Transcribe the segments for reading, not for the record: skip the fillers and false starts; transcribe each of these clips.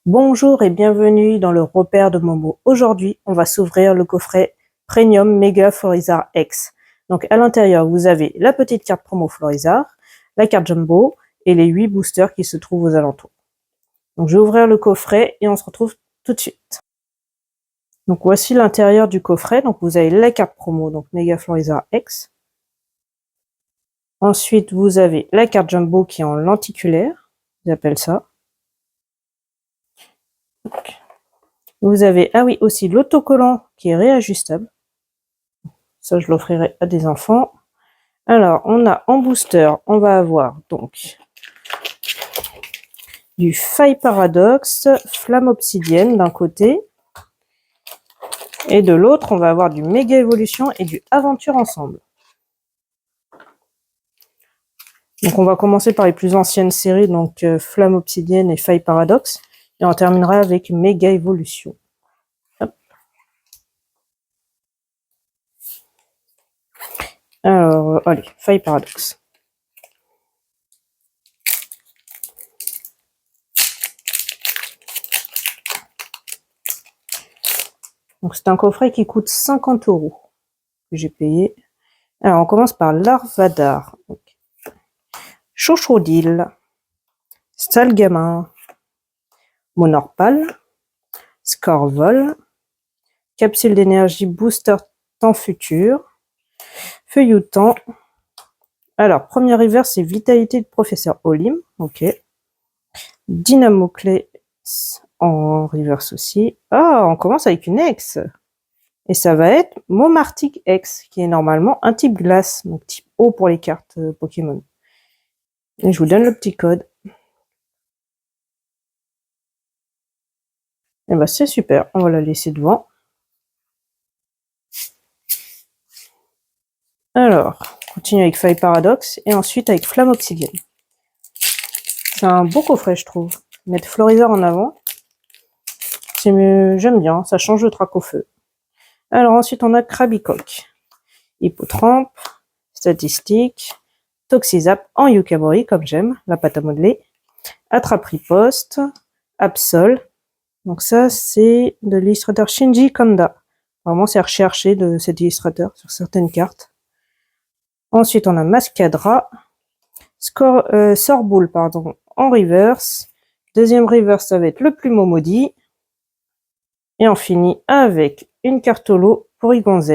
Bonjour et bienvenue dans le repère de Momo. Aujourd'hui, on va s'ouvrir le coffret Premium Mega Florizard X. Donc à l'intérieur, vous avez la petite carte promo Florizard, la carte Jumbo et les 8 boosters qui se trouvent aux alentours. Donc je vais ouvrir le coffret et on se retrouve tout de suite. Donc voici l'intérieur du coffret. Donc vous avez la carte promo, donc Mega Florizard X. Ensuite, vous avez la carte Jumbo qui est en lenticulaire, ils appellent ça. Vous avez, aussi l'autocollant qui est réajustable. Ça, je l'offrirai à des enfants. Alors, on a en booster, on va avoir donc du Faille Paradoxe, Flamme Obsidienne d'un côté. Et de l'autre, on va avoir du Méga Évolution et du Aventure Ensemble. Donc, on va commencer par les plus anciennes séries, donc Flamme Obsidienne et Faille Paradoxe. Et on terminera avec Méga Évolution. Hop. Alors, allez, Faille Paradoxe. Donc, c'est un coffret qui coûte 50 € que j'ai payé. Alors, on commence par Larvadar. Chochodile, Stalgamin, Monorpal, Scorvol, Capsule d'énergie Booster Temps Futur, Feuilloutant. Alors, premier river, c'est Vitalité de Professeur Olim. Ok. Dynamoclès en reverse aussi. Ah, on commence avec une ex. Et ça va être Momartic X, qui est normalement un type glace, donc type eau pour les cartes Pokémon. Et je vous donne le petit code. Et bah c'est super, on va la laisser devant. Alors, on continue avec Faille Paradoxe et ensuite avec Flamme Obsidienne. C'est un beau coffret, je trouve. Mettre Florizard en avant, c'est mieux, j'aime bien, ça change le trac au feu. Alors ensuite, on a Krabicoque, Hippotrampe, Statistique, Toxizap en Yukabori, comme j'aime, la pâte à modeler, Attrape-Riposte, Absol. Donc ça, c'est de l'illustrateur Shinji Kanda. Vraiment, c'est recherché de cet illustrateur sur certaines cartes. Ensuite, on a Mascadra, Sorboule, en reverse. Deuxième reverse, ça va être le Plumeau Maudit. Et on finit avec une carte holo pour Igon Z.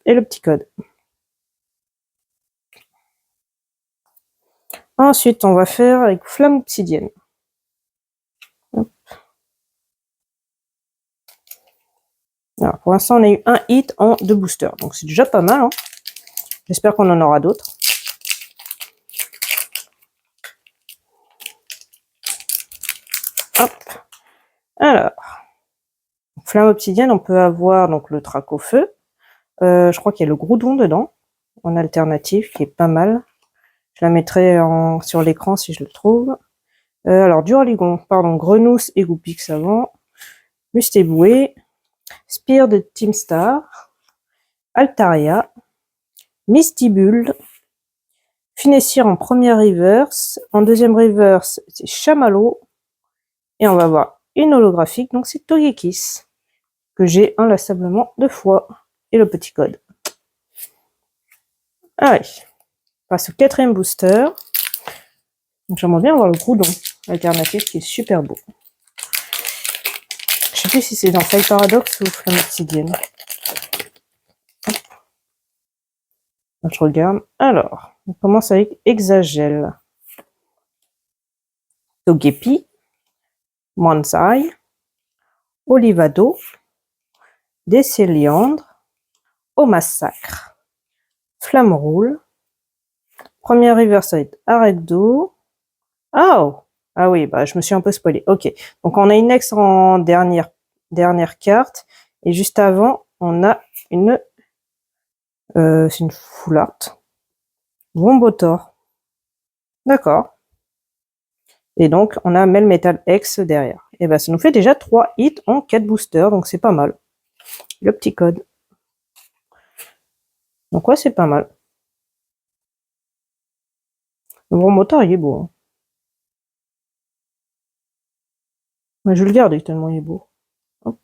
Et le petit code. Ensuite, on va faire avec Flamme Obsidienne. Alors, pour l'instant, on a eu un hit en 2 boosters. Donc, c'est déjà pas mal. Hein. J'espère qu'on en aura d'autres. Hop. Alors, Flamme Obsidienne, on peut avoir donc le trac au feu. Je crois qu'il y a le Groudon dedans, en alternative, qui est pas mal. Je la mettrai sur l'écran si je le trouve. Alors, Duraligon, Grenousse et Goupix avant. Mustéboué, Spire de Team Star, Altaria, Mistibule, Finessir en première reverse. En deuxième reverse, c'est Chamallow. Et on va avoir une holographique, donc c'est Togekiss, que j'ai inlassablement 2 fois. Et le petit code. Allez, on passe au 4e booster. J'aimerais bien avoir le Groudon alternatif qui est super beau. Je sais plus si c'est dans Faille Paradoxe ou Flamme Obsidienne. Je regarde. Alors, on commence avec Exagel, Togepi, Mansai, Olivado, Décéliandre, Au Massacre, Flamme Roule. Première river, ça va être Arecto. Oh! Ah oui, bah je me suis un peu spoilé. Ok, donc on a une ex en dernière carte. Et juste avant, on a une... c'est une full art. Bombotor. D'accord. Et donc, on a Melmetal X derrière. Et ben, ça nous fait déjà 3 hits en 4 boosters, donc c'est pas mal. Le petit code. Donc ouais, c'est pas mal. Le Bombotor, il est beau. Hein. Mais je vais le garder tellement il est beau. Hop.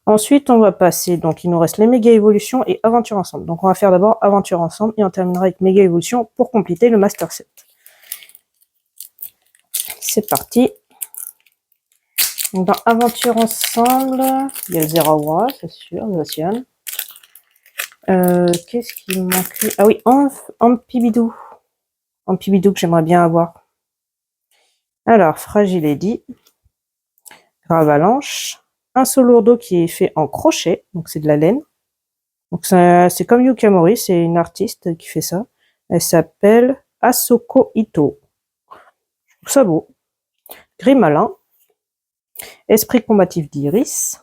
Ensuite, on va passer, donc il nous reste les méga évolutions et aventure ensemble. Donc on va faire d'abord aventure ensemble et on terminera avec méga évolution pour compléter le master set. C'est parti. Donc dans aventure ensemble, il y a Zeraora, c'est sûr, Zacian. Qu'est-ce qui me manque? Ah oui, Ampibidou. Ampibidou que j'aimerais bien avoir. Alors, Fragile Eddy, Gravalanche, un Solourdo qui est fait en crochet, donc c'est de la laine. Donc c'est comme Yukamori, c'est une artiste qui fait ça. Elle s'appelle Asoko Ito. Je trouve ça beau. Grimalin, Esprit combatif d'Iris,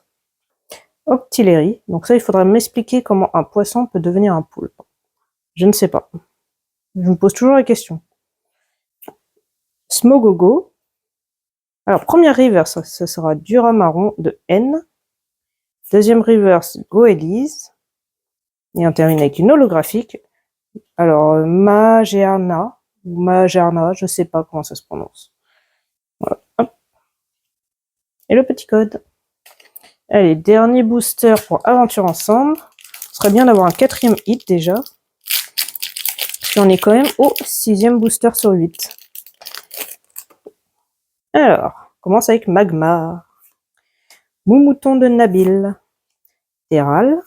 Octillery. Donc ça, il faudra m'expliquer comment un poisson peut devenir un poulpe. Je ne sais pas. Je me pose toujours la question. Smogogo. Alors, première reverse, ce sera Duramaron de N. Deuxième reverse, Goélise. Et on termine avec une holographique. Alors, Magerna, ou Magerna, je sais pas comment ça se prononce. Voilà. Hop. Et le petit code. Allez, dernier booster pour Aventure Ensemble. Ce serait bien d'avoir un 4e hit déjà. Puis on est quand même au 6e booster sur 8. Alors, on commence avec Magma. Moumouton de Nabil. Terral.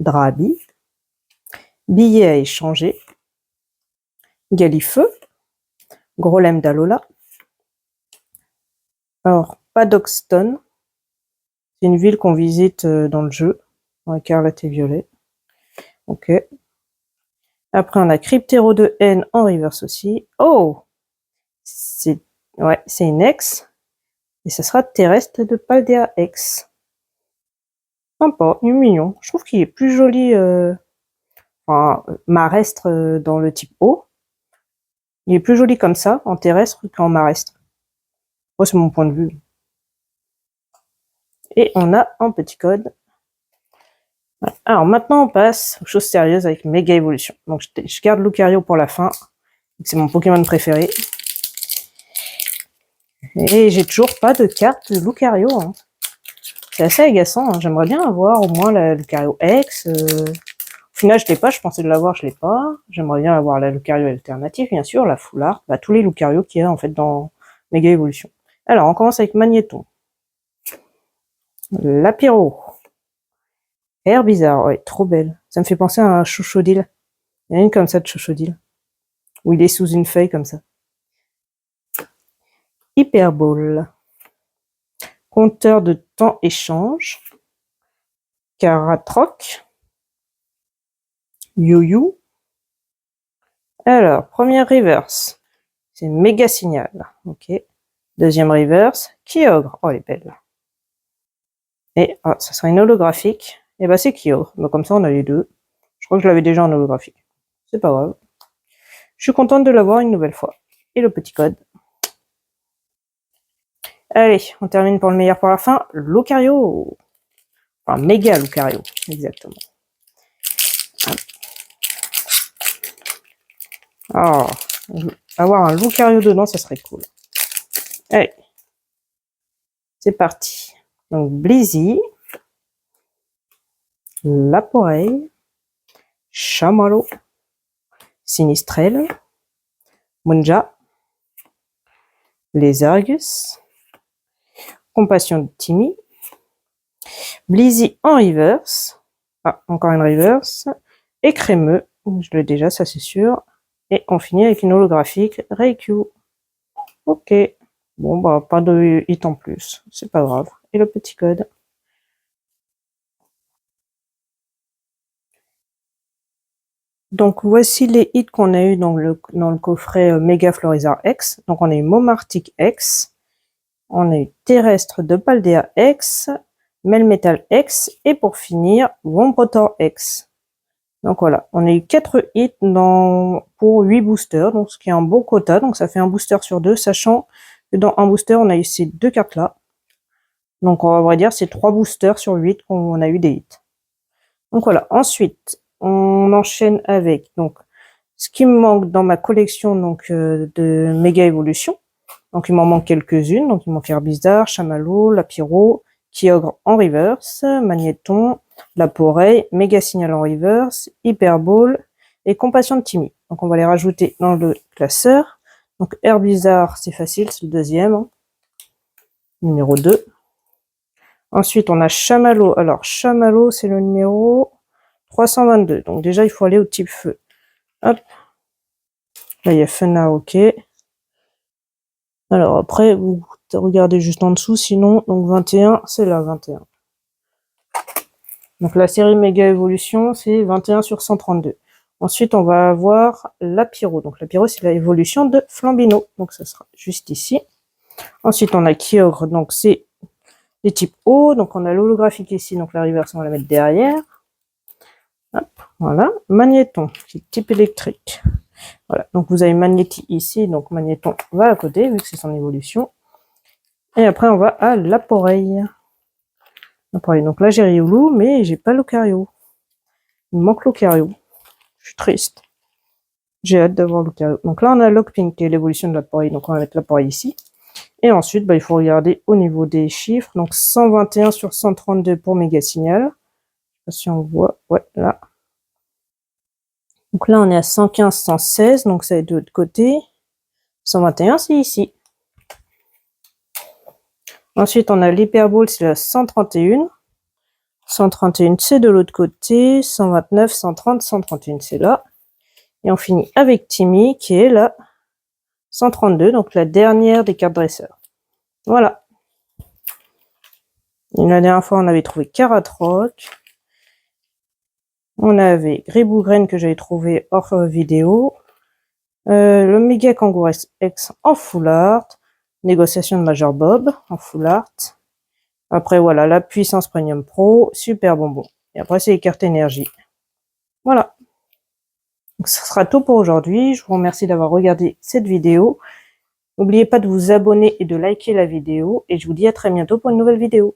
Drabi. Billet à échanger. Galifeu. Grolem d'Alola. Alors, Paddockstone. C'est une ville qu'on visite dans le jeu, dans Écarlate et Violet. Ok. Après, on a Cryptero de N en reverse aussi. Oh! C'est une ex. Et ça sera Terrestre de Paldea X. Sympa, il est mignon. Je trouve qu'il est plus joli, marestre dans le type O. Il est plus joli comme ça, en terrestre, qu'en marestre. Moi, c'est mon point de vue. Et on a un petit code. Alors maintenant, on passe aux choses sérieuses avec Méga Évolution. Donc je garde Lucario pour la fin. C'est mon Pokémon préféré. Et j'ai toujours pas de carte de Lucario. Hein. C'est assez agaçant. Hein. J'aimerais bien avoir au moins la Lucario X. Au final, je l'ai pas. Je pensais de l'avoir, je l'ai pas. J'aimerais bien avoir la Lucario alternative, bien sûr, la Full Art. Bah, tous les Lucario qu'il y a en fait dans Méga Évolution. Alors, on commence avec Magnéton. Lapiro. Bizarre, ouais, trop belle. Ça me fait penser à un Chochodile. Il y en a une comme ça de Chochodile. Où il est sous une feuille comme ça. Hyperball. Compteur de temps échange. Caratroc. You. Alors, première reverse. C'est méga signal. Ok. Deuxième reverse. Kyogre. Oh, elle est belle. Et ça sera une holographique. Et bah c'est Kyogre. Donc comme ça, on a les deux. Je crois que je l'avais déjà en holographique. C'est pas grave. Je suis contente de l'avoir une nouvelle fois. Et le petit code. Allez, on termine pour le meilleur pour la fin. Lucario. Enfin, méga Lucario, exactement. Oh, avoir un Lucario dedans, ça serait cool. Allez. C'est parti. Donc, Blizzy. Laporeille. Chamallow. Sinistrel. Munja. Les Argus. Compassion de Timmy. Blizzy en reverse. Ah, encore une reverse. Et crémeux. Je l'ai déjà, ça c'est sûr. Et on finit avec une holographique. Reikyu. Ok. Bon, bah, pas de hit en plus. C'est pas grave. Et le petit code. Donc, voici les hits qu'on a eu dans le coffret Mega Florizard X. Donc, on a eu Momartic X. On a eu Terrestre de Paldea X. Melmetal X. Et pour finir, Vomprotor X. Donc voilà, on a eu 4 hits pour 8 boosters, donc ce qui est un bon quota, donc ça fait un booster sur 2, sachant que dans un booster, on a eu ces 2 cartes-là. Donc on va vrai dire, c'est 3 boosters sur 8 qu'on a eu des hits. Donc voilà, ensuite, on enchaîne avec donc ce qui me manque dans ma collection donc de Méga Évolution. Donc il m'en manque quelques-unes. Donc il manque Herbizarre, Chamallow, Lapiro, Kyogre en reverse, Magnéton, Laporeille, Méga Signal en reverse, Hyperball et Compassion de Timmy. Donc on va les rajouter dans le classeur. Donc Herbizarre, c'est facile, c'est le deuxième. Hein. Numéro 2. Ensuite, on a Chamallow. Alors, Chamallow, c'est le numéro 322. Donc déjà, il faut aller au type feu. Hop. Là, il y a Fena, ok. Alors après, vous regardez juste en dessous, sinon, donc 21, c'est là, 21. Donc la série Méga Évolution, c'est 21 sur 132. Ensuite, on va avoir Lapiro. Donc Lapiro, c'est la évolution de Flambino. Donc ça sera juste ici. Ensuite, on a Kyogre. Donc c'est les types eau. Donc on a l'holographique ici. Donc la reverse, on va la mettre derrière. Hop, voilà. Magnéton, qui est type électrique. Voilà. Donc vous avez Magnéti ici. Donc Magnéton va à côté, vu que c'est son évolution. Et après, on va à Laporeille. Donc là, j'ai Riolu, mais j'ai pas Lucario. Il me manque Lucario. Je suis triste. J'ai hâte d'avoir Lucario. Donc là, on a Lockpink, qui est l'évolution de Laporeille. Donc on va mettre Laporeille ici. Et ensuite, il faut regarder au niveau des chiffres. Donc 121 sur 132 pour Méga Signal. Je sais pas si on voit. Ouais, là. Donc là, on est à 115, 116. Donc ça est de l'autre côté. 121, c'est ici. Ensuite, on a l'Hyperball, c'est la 131. 131, c'est de l'autre côté. 129, 130, 131, c'est là. Et on finit avec Timmy, qui est la 132, donc la dernière des cartes dresseurs. Voilà. Et la dernière fois, on avait trouvé Karatroc. On avait Gribougraine que j'avais trouvé hors vidéo. Le Méga Kangourou X en full art. Négociation de Major Bob en full art. Après, voilà, la puissance Premium Pro. Super bonbon. Et après, c'est les cartes énergie. Voilà. Donc, ce sera tout pour aujourd'hui. Je vous remercie d'avoir regardé cette vidéo. N'oubliez pas de vous abonner et de liker la vidéo. Et je vous dis à très bientôt pour une nouvelle vidéo.